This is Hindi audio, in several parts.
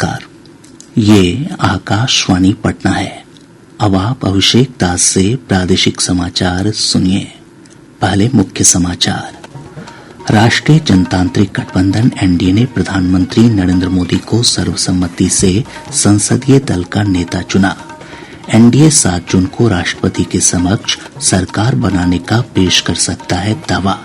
नमस्कार। ये आकाशवाणी पटना है। अब आप अभिषेक दास से प्रादेशिक समाचार सुनिए। पहले मुख्य समाचार। राष्ट्रीय जनतांत्रिक गठबंधन एनडीए ने प्रधानमंत्री नरेंद्र मोदी को सर्वसम्मति से संसदीय दल का नेता चुना। एनडीए 7 जून को राष्ट्रपति के समक्ष सरकार बनाने का पेश कर सकता है दावा।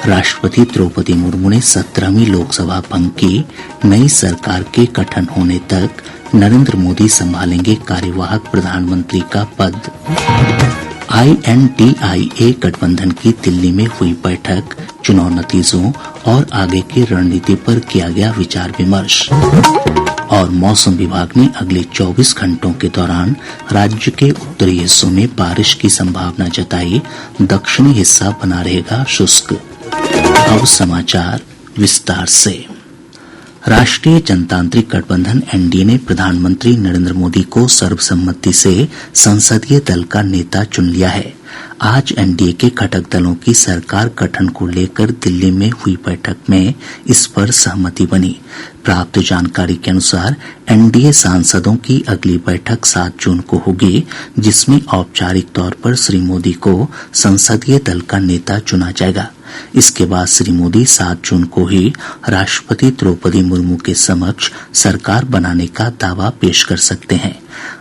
राष्ट्रपति द्रौपदी मुर्मू ने 17वीं लोकसभा भंग की। नई सरकार के गठन होने तक नरेंद्र मोदी संभालेंगे कार्यवाहक प्रधानमंत्री का पद। INDIA गठबंधन की दिल्ली में हुई बैठक। चुनाव नतीजों और आगे की रणनीति पर किया गया विचार विमर्श। और मौसम विभाग ने अगले 24 घंटों के दौरान राज्य के उत्तरी हिस्सों में बारिश की संभावना जताई। दक्षिणी हिस्सा बना रहेगा शुष्क। अब समाचार विस्तार से। राष्ट्रीय जनतांत्रिक गठबंधन एनडीए ने प्रधानमंत्री नरेंद्र मोदी को सर्वसम्मति से संसदीय दल का नेता चुन लिया है। आज एनडीए के घटक दलों की सरकार गठन को लेकर दिल्ली में हुई बैठक में इस पर सहमति बनी। प्राप्त जानकारी के अनुसार एनडीए सांसदों की अगली बैठक 7 जून को होगी, जिसमें औपचारिक तौर पर श्री मोदी को संसदीय दल का नेता चुना जाएगा। इसके बाद श्री मोदी 7 जून को ही राष्ट्रपति द्रौपदी मुर्मू के समक्ष सरकार बनाने का दावा पेश कर सकते हैं।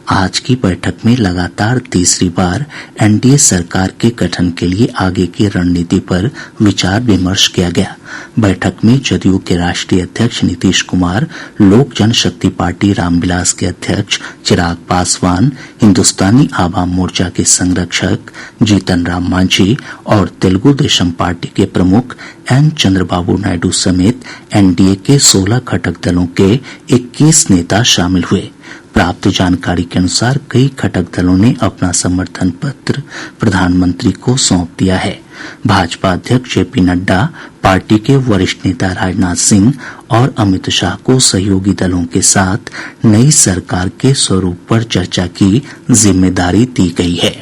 आज की बैठक में लगातार तीसरी बार एनडीए सरकार के गठन के लिए आगे की रणनीति पर विचार विमर्श किया गया। बैठक में जदयू के राष्ट्रीय अध्यक्ष नीतीश कुमार, लोक जनशक्ति पार्टी रामविलास के अध्यक्ष चिराग पासवान, हिंदुस्तानी आवाम मोर्चा के संरक्षक जीतन राम मांझी और तेलुगु देशम पार्टी के प्रमुख एन चंद्रबाबू नायडू समेत एनडीए के 16 घटक दलों के 21 नेता शामिल हुए। प्राप्त जानकारी के अनुसार कई घटक दलों ने अपना समर्थन पत्र प्रधानमंत्री को सौंप दिया है। भाजपा अध्यक्ष जेपी नड्डा, पार्टी के वरिष्ठ नेता राजनाथ सिंह और अमित शाह को सहयोगी दलों के साथ नई सरकार के स्वरूप पर चर्चा की जिम्मेदारी दी गई है।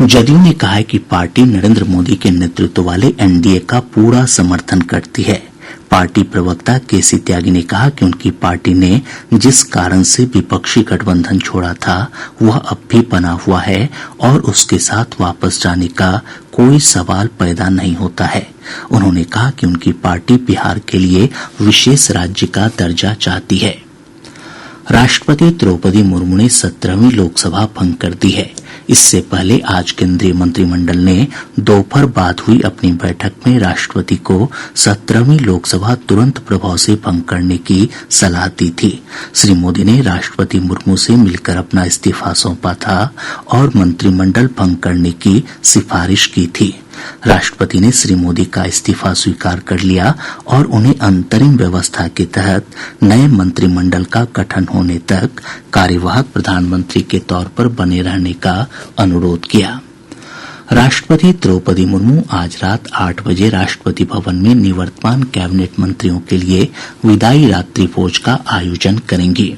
जदयू ने कहा है कि पार्टी नरेंद्र मोदी के नेतृत्व वाले एनडीए का पूरा समर्थन करती है। पार्टी प्रवक्ता केसी त्यागी ने कहा कि उनकी पार्टी ने जिस कारण से विपक्षी गठबंधन छोड़ा था वह अब भी बना हुआ है और उसके साथ वापस जाने का कोई सवाल पैदा नहीं होता है। उन्होंने कहा कि उनकी पार्टी बिहार के लिए विशेष राज्य का दर्जा चाहती है। राष्ट्रपति द्रौपदी मुर्मू ने 17वीं लोकसभा भंग कर दी है। इससे पहले आज केंद्रीय मंत्रिमंडल ने दोपहर बाद हुई अपनी बैठक में राष्ट्रपति को 17वीं लोकसभा तुरंत प्रभाव से भंग करने की सलाह दी थी। श्री मोदी ने राष्ट्रपति मुर्मू से मिलकर अपना इस्तीफा सौंपा था और मंत्रिमंडल भंग करने की सिफारिश की थी। राष्ट्रपति ने श्री मोदी का इस्तीफा स्वीकार कर लिया और उन्हें अंतरिम व्यवस्था के तहत नए मंत्रिमंडल का गठन होने तक कार्यवाहक प्रधानमंत्री के तौर पर बने रहने का अनुरोध किया। राष्ट्रपति द्रौपदी मुर्मू आज रात 8 बजे राष्ट्रपति भवन में निवर्तमान कैबिनेट मंत्रियों के लिए विदाई रात्रि भोज का आयोजन करेंगी।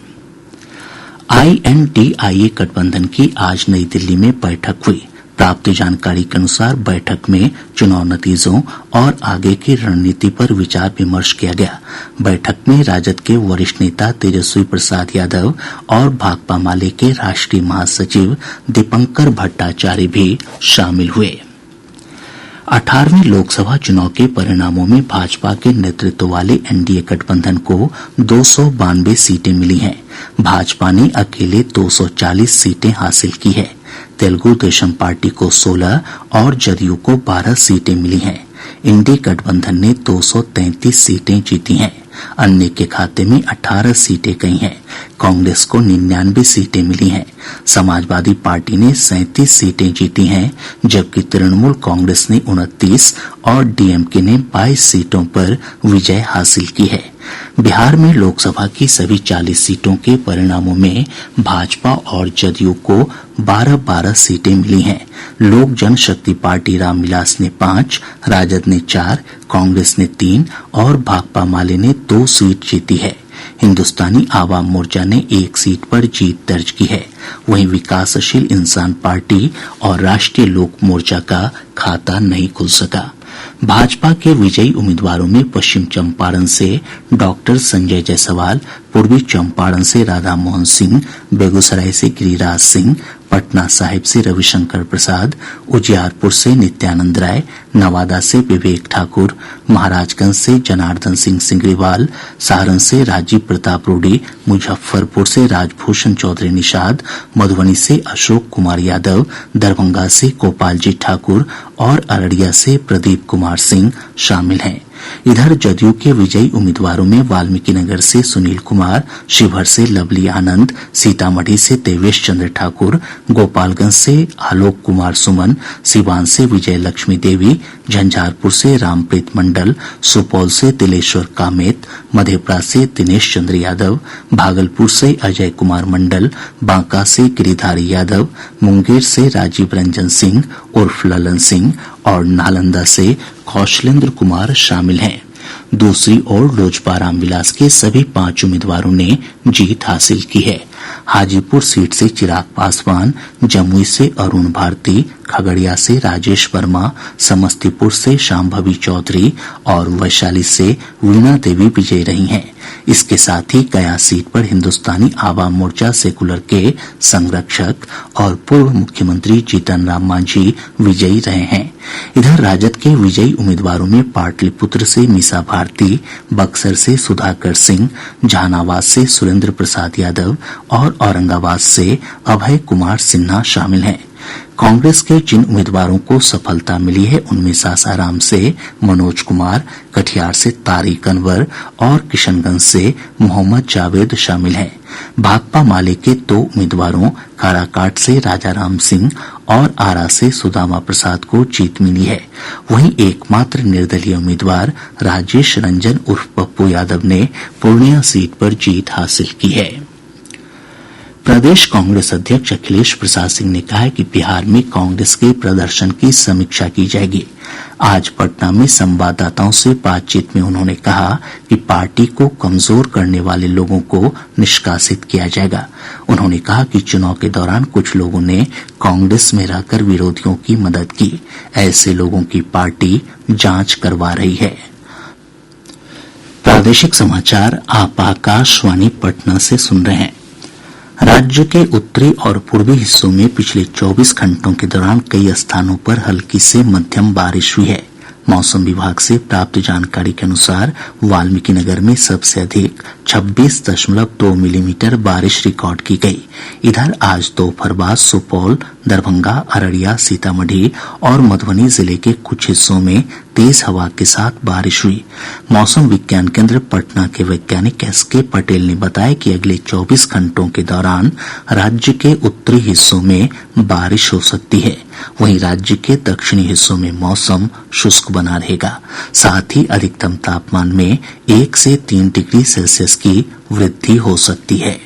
INDIA गठबंधन की आज नई दिल्ली में बैठक हुई। प्राप्त जानकारी के अनुसार बैठक में चुनाव नतीजों और आगे की रणनीति पर विचार विमर्श किया गया। बैठक में राजद के वरिष्ठ नेता तेजस्वी प्रसाद यादव और भाकपा माले के राष्ट्रीय महासचिव दीपंकर भट्टाचार्य भी शामिल हुए। 18वीं लोकसभा चुनाव के परिणामों में भाजपा के नेतृत्व वाले एनडीए गठबंधन को 292 सीटें मिली हैं। भाजपा ने अकेले 240 सीटें हासिल की है। तेलुगु देशम पार्टी को 16 और जदयू को 12 सीटें मिली हैं। इंडी गठबंधन ने 233 सीटें जीती हैं। अन्य के खाते में 18 सीटें गई हैं। कांग्रेस को 99 सीटें मिली हैं। समाजवादी पार्टी ने 37 सीटें जीती हैं, जबकि तृणमूल कांग्रेस ने 29 और डीएमके ने 22 सीटों पर विजय हासिल की है। बिहार में लोकसभा की सभी 40 सीटों के परिणामों में भाजपा और जदयू को 12-12 सीटें मिली हैं। लोक जनशक्ति पार्टी रामविलास ने 5, राजद ने 4, कांग्रेस ने 3 और भाकपा माले ने 2 सीट जीती है। हिंदुस्तानी आवाम मोर्चा ने 1 सीट पर जीत दर्ज की है। वहीं विकासशील इंसान पार्टी और राष्ट्रीय लोक मोर्चा का खाता नहीं खुल सका। भाजपा के विजयी उम्मीदवारों में पश्चिम चंपारण से डॉक्टर संजय जायसवाल, पूर्वी चंपारण से राधा मोहन सिंह, बेगूसराय से गिरिराज सिंह, पटना साहिब से रविशंकर प्रसाद, उजियारपुर से नित्यानंद राय, नवादा से विवेक ठाकुर, महाराजगंज से जनार्दन सिंह सिंगरीवाल, सारण से राजीव प्रताप रूडी, मुजफ्फरपुर से राजभूषण चौधरी निषाद, मधुबनी से अशोक कुमार यादव, दरभंगा से गोपाल जी ठाकुर और अररिया से प्रदीप कुमार सिंह शामिल हैं। इधर जदयू के विजयी उम्मीदवारों में वाल्मीकिनगर से सुनील कुमार, शिवहर से लवली आनंद, सीतामढ़ी से देवेश चंद्र ठाकुर, गोपालगंज से आलोक कुमार सुमन, सिवान से विजय लक्ष्मी देवी, झंझारपुर से रामप्रीत मंडल, सुपौल से तिलेश्वर कामेत, मधेपुरा से दिनेश चंद्र यादव, भागलपुर से अजय कुमार मंडल, बांका से गिरिधारी यादव, मुंगेर से राजीव रंजन सिंह उर्फ ललन सिंह और नालंदा से कौशलेंद्र कुमार शामिल हैं। दूसरी ओर लोजपा रामविलास के सभी 5 उम्मीदवारों ने जीत हासिल की है। हाजीपुर सीट से चिराग पासवान, जमुई से अरुण भारती, खगड़िया से राजेश वर्मा, समस्तीपुर से शांभवी चौधरी और वैशाली से वीणा देवी विजयी रही हैं। इसके साथ ही गया सीट पर हिन्दुस्तानी आवाम मोर्चा सेकुलर के संरक्षक और पूर्व मुख्यमंत्री जीतन राम मांझी विजयी रहे हैं। इधर राजद के विजयी उम्मीदवारों में पाटलिपुत्र से मीसा भारती, बक्सर से सुधाकर सिंह, जहानाबाद से सुरेंद्र प्रसाद यादव और औरंगाबाद से अभय कुमार सिन्हा शामिल हैं। कांग्रेस के जिन उम्मीदवारों को सफलता मिली है उनमें सासाराम से मनोज कुमार, कटिहार से तारिक अनवर और किशनगंज से मोहम्मद जावेद शामिल हैं। भाकपा माले के 2 उम्मीदवारों काराकाट से राजाराम सिंह और आरा से सुदामा प्रसाद को जीत मिली है। वहीं एकमात्र निर्दलीय उम्मीदवार राजेश रंजन उर्फ पप्पू यादव ने पूर्णिया सीट पर जीत हासिल की है। प्रदेश कांग्रेस अध्यक्ष अखिलेश प्रसाद सिंह ने कहा है कि बिहार में कांग्रेस के प्रदर्शन की समीक्षा की जाएगी। आज पटना में संवाददाताओं से बातचीत में उन्होंने कहा कि पार्टी को कमजोर करने वाले लोगों को निष्कासित किया जाएगा। उन्होंने कहा कि चुनाव के दौरान कुछ लोगों ने कांग्रेस में रहकर विरोधियों की मदद की। ऐसे लोगों की पार्टी जांच करवा रही है। प्रादेशिक समाचार आप आकाशवाणी पटना से सुन रहे हैं। राज्य के उत्तरी और पूर्वी हिस्सों में पिछले 24 घंटों के दौरान कई स्थानों पर हल्की से मध्यम बारिश हुई है। मौसम विभाग से प्राप्त जानकारी के अनुसार वाल्मीकिनगर में सबसे अधिक 26.2 मिलीमीटर बारिश रिकॉर्ड की गई। इधर आज दोपहर बाद सुपौल, दरभंगा, अररिया, सीतामढ़ी और मधुबनी जिले के कुछ हिस्सों में तेज हवा के साथ बारिश हुई। मौसम विज्ञान केंद्र पटना के वैज्ञानिक एसके पटेल ने बताया कि अगले 24 घंटों के दौरान राज्य के उत्तरी हिस्सों में बारिश हो सकती है। वहीं राज्य के दक्षिणी हिस्सों में मौसम शुष्क बना रहेगा। साथ ही अधिकतम तापमान में 1 से 3 डिग्री सेल्सियस की वृद्धि हो सकती है।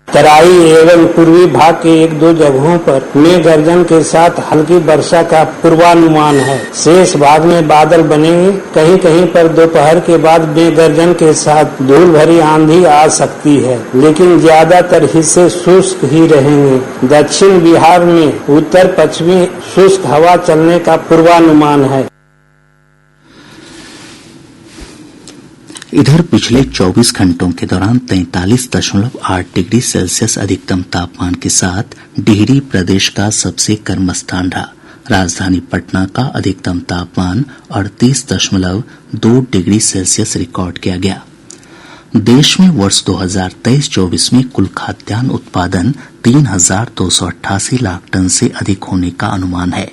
तराई एवं पूर्वी भाग के 1-2 जगहों पर मेघ गर्जन के साथ हल्की वर्षा का पूर्वानुमान है। शेष भाग में बादल बनेंगे। कहीं कहीं पर दोपहर के बाद मेघ गर्जन के साथ धूल भरी आंधी आ सकती है, लेकिन ज्यादातर हिस्से शुष्क ही रहेंगे। दक्षिण बिहार में उत्तर पश्चिमी शुष्क हवा चलने का पूर्वानुमान है। इधर पिछले 24 घंटों के दौरान 43.8 डिग्री सेल्सियस अधिकतम तापमान के साथ डिहरी प्रदेश का सबसे गर्म स्थान रहा। राजधानी पटना का अधिकतम तापमान 38.2 डिग्री सेल्सियस रिकॉर्ड किया गया। देश में वर्ष 2023-24 में कुल खाद्यान्न उत्पादन 3,288 लाख टन से अधिक होने का अनुमान है।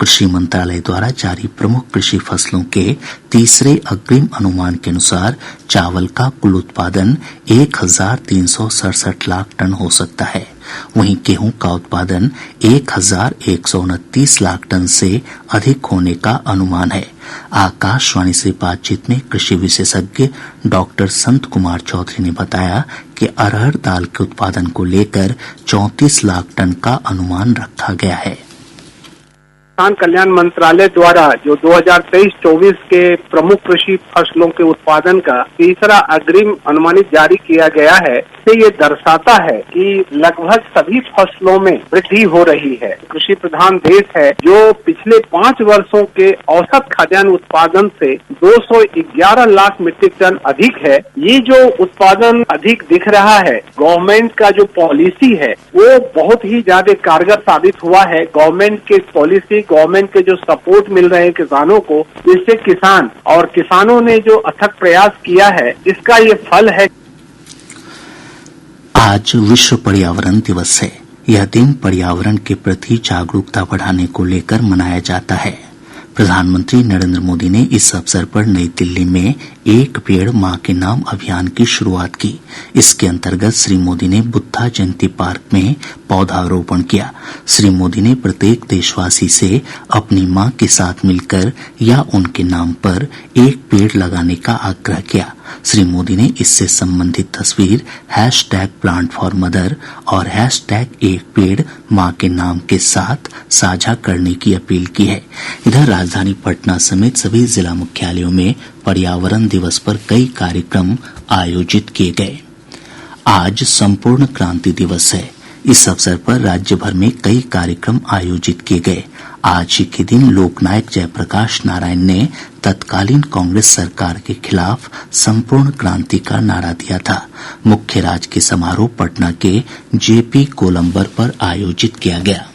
कृषि मंत्रालय द्वारा जारी प्रमुख कृषि फसलों के तीसरे अग्रिम अनुमान के अनुसार चावल का कुल उत्पादन 1,367 लाख टन हो सकता है। वहीं गेहूं का उत्पादन 1,129 लाख टन से अधिक होने का अनुमान है। आकाशवाणी से बातचीत में कृषि विशेषज्ञ डॉक्टर संत कुमार चौधरी ने बताया कि अरहर दाल के उत्पादन को लेकर 34 लाख टन का अनुमान रखा गया है। किसान कल्याण मंत्रालय द्वारा जो 2023-24 के प्रमुख कृषि फसलों के उत्पादन का तीसरा अग्रिम अनुमानित जारी किया गया है, से ये दर्शाता है कि लगभग सभी फसलों में वृद्धि हो रही है। कृषि प्रधान देश है जो पिछले 5 वर्षों के औसत खाद्यान्न उत्पादन से 211 लाख मीट्रिक टन अधिक है। ये जो उत्पादन अधिक दिख रहा है, गवर्नमेंट का जो पॉलिसी है वो बहुत ही ज्यादा कारगर साबित हुआ है। गवर्नमेंट के पॉलिसी, गवर्नमेंट के जो सपोर्ट मिल रहे हैं किसानों को, इससे किसान और किसानों ने जो अथक प्रयास किया है, इसका ये फल है। आज विश्व पर्यावरण दिवस है। यह दिन पर्यावरण के प्रति जागरूकता बढ़ाने को लेकर मनाया जाता है। प्रधानमंत्री नरेंद्र मोदी ने इस अवसर पर नई दिल्ली में एक पेड़ मां के नाम अभियान की शुरुआत की। इसके अंतर्गत श्री मोदी ने बुद्धा जयंती पार्क में पौधारोपण किया। श्री मोदी ने प्रत्येक देशवासी से अपनी मां के साथ मिलकर या उनके नाम पर एक पेड़ लगाने का आग्रह किया। श्री मोदी ने इससे संबंधित तस्वीर #PlantForMother और #एक पेड़ मां के नाम के साथ साझा करने की अपील की है। इधर राजधानी पटना समेत सभी जिला मुख्यालयों में पर्यावरण दिवस पर कई कार्यक्रम आयोजित किए गए। आज संपूर्ण क्रांति दिवस है। इस अवसर पर राज्य भर में कई कार्यक्रम आयोजित किए गए। आज ही के दिन लोकनायक जयप्रकाश नारायण ने तत्कालीन कांग्रेस सरकार के खिलाफ संपूर्ण क्रांति का नारा दिया था। मुख्य राजकीय समारोह पटना के जेपी गोलंबर पर आयोजित किया गया।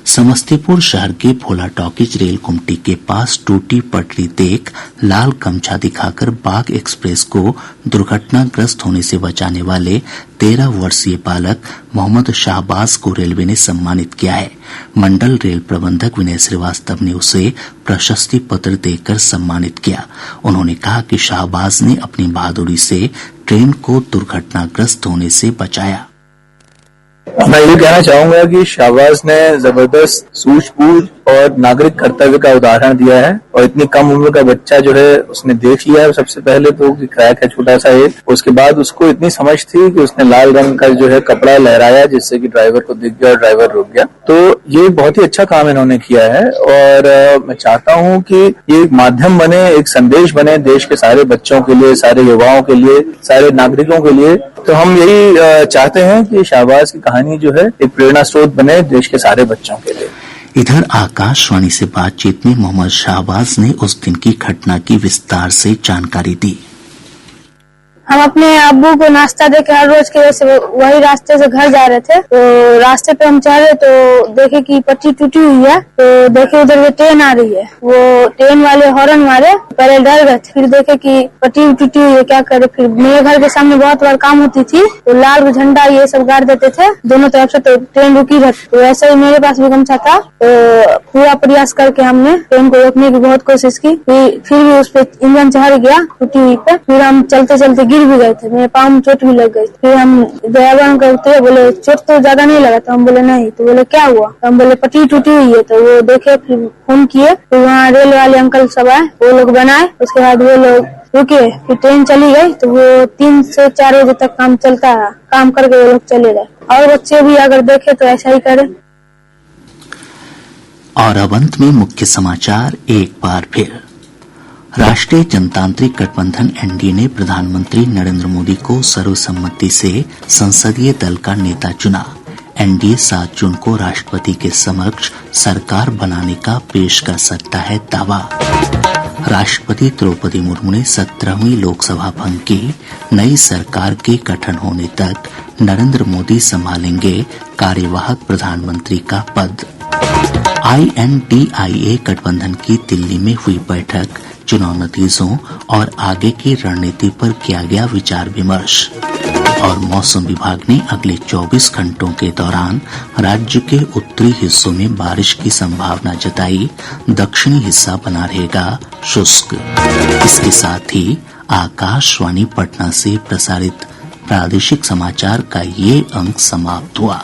समस्तीपुर शहर के भोला टॉकीज रेल गुमटी के पास टूटी पटरी देख लाल गमछा दिखाकर बाग एक्सप्रेस को दुर्घटनाग्रस्त होने से बचाने वाले 13 वर्षीय बालक मोहम्मद शाहबाज को रेलवे ने सम्मानित किया है। मंडल रेल प्रबंधक विनय श्रीवास्तव ने उसे प्रशस्ति पत्र देकर सम्मानित किया। उन्होंने कहा कि शाहबाज ने अपनी बहादुरी से ट्रेन को दुर्घटनाग्रस्त होने से बचाया। मैं ये कहना चाहूंगा कि शाहबाज ने जबरदस्त सूझबूझ और नागरिक कर्तव्य का उदाहरण दिया है और इतनी कम उम्र का बच्चा जो है उसने देख लिया है। सबसे पहले तो क्रैक है छोटा सा एक, उसके बाद उसको इतनी समझ थी कि उसने लाल रंग का जो है कपड़ा लहराया जिससे कि ड्राइवर को दिख गया और ड्राइवर रुक गया। तो ये बहुत ही अच्छा काम इन्होंने किया है और मैं चाहता हूँ कि ये एक माध्यम बने, एक संदेश बने देश के सारे बच्चों के लिए, सारे युवाओं के लिए, सारे नागरिकों के लिए। तो हम यही चाहते हैं कि शाहबाज की कहानी जो है एक प्रेरणा स्रोत बने देश के सारे बच्चों के लिए। इधर आकाशवाणी से बातचीत में मोहम्मद शाहबाज ने उस दिन की घटना की विस्तार से जानकारी दी। हम अपने अब्बू को नाश्ता देके हर रोज के वैसे वही रास्ते से घर जा रहे थे, तो रास्ते पे हम चल रहे तो देखे कि पट्टी टूटी हुई है। तो देखे उधर ट्रेन आ रही है, वो ट्रेन वाले हॉर्न मारे, पहले डर गए, फिर देखे कि पट्टी टूटी हुई है, क्या करे। फिर मेरे घर के सामने बहुत बार काम होती थी तो लाल झंडा ये सब गाड़ देते थे दोनों तरफ से, तो ट्रेन रुकी रहती। तो ऐसे ही मेरे पास भी गमछा था, तो पूरा प्रयास करके हमने ट्रेन को रोकने की बहुत कोशिश की। फिर भी उस पर इंजन चढ़ गया टूटी हुई पे। फिर हम चलते चलते गिर भी गए थे, मेरे पाँव में चोट भी लग गई। फिर हम ड्राइवर को उतरे, बोले चोट तो ज्यादा नहीं लगा। तो हम बोले नहीं। तो बोले क्या हुआ? तो हम बोले पट्टी टूटी हुई है। तो वो देखे, फिर फोन किए, तो वहाँ रेल वाले अंकल सब आए, वो लोग बनाए। उसके बाद वो लोग रुके, फिर ट्रेन चली गई। तो वो 3 से 4 बजे तक काम चलता रहा, काम करके वो लोग चले गए। और बच्चे भी अगर देखे तो ऐसा ही करे। और अब अंत में मुख्य समाचार एक बार फिर। राष्ट्रीय जनतांत्रिक गठबंधन एनडीए ने प्रधानमंत्री नरेंद्र मोदी को सर्वसम्मति से संसदीय दल का नेता चुना। एनडीए 7 जून को राष्ट्रपति के समक्ष सरकार बनाने का पेश कर सकता है दावा। राष्ट्रपति द्रौपदी मुर्मू ने 17वीं लोकसभा भंग की। नई सरकार के गठन होने तक नरेंद्र मोदी संभालेंगे कार्यवाहक प्रधानमंत्री का पद। INDIA गठबंधन की दिल्ली में हुई बैठक, चुनाव नतीजों और आगे की रणनीति पर किया गया विचार विमर्श। और मौसम विभाग ने अगले 24 घंटों के दौरान राज्य के उत्तरी हिस्सों में बारिश की संभावना जताई, दक्षिणी हिस्सा बना रहेगा शुष्क। इसके साथ ही आकाशवाणी पटना से प्रसारित प्रादेशिक समाचार का ये अंक समाप्त हुआ।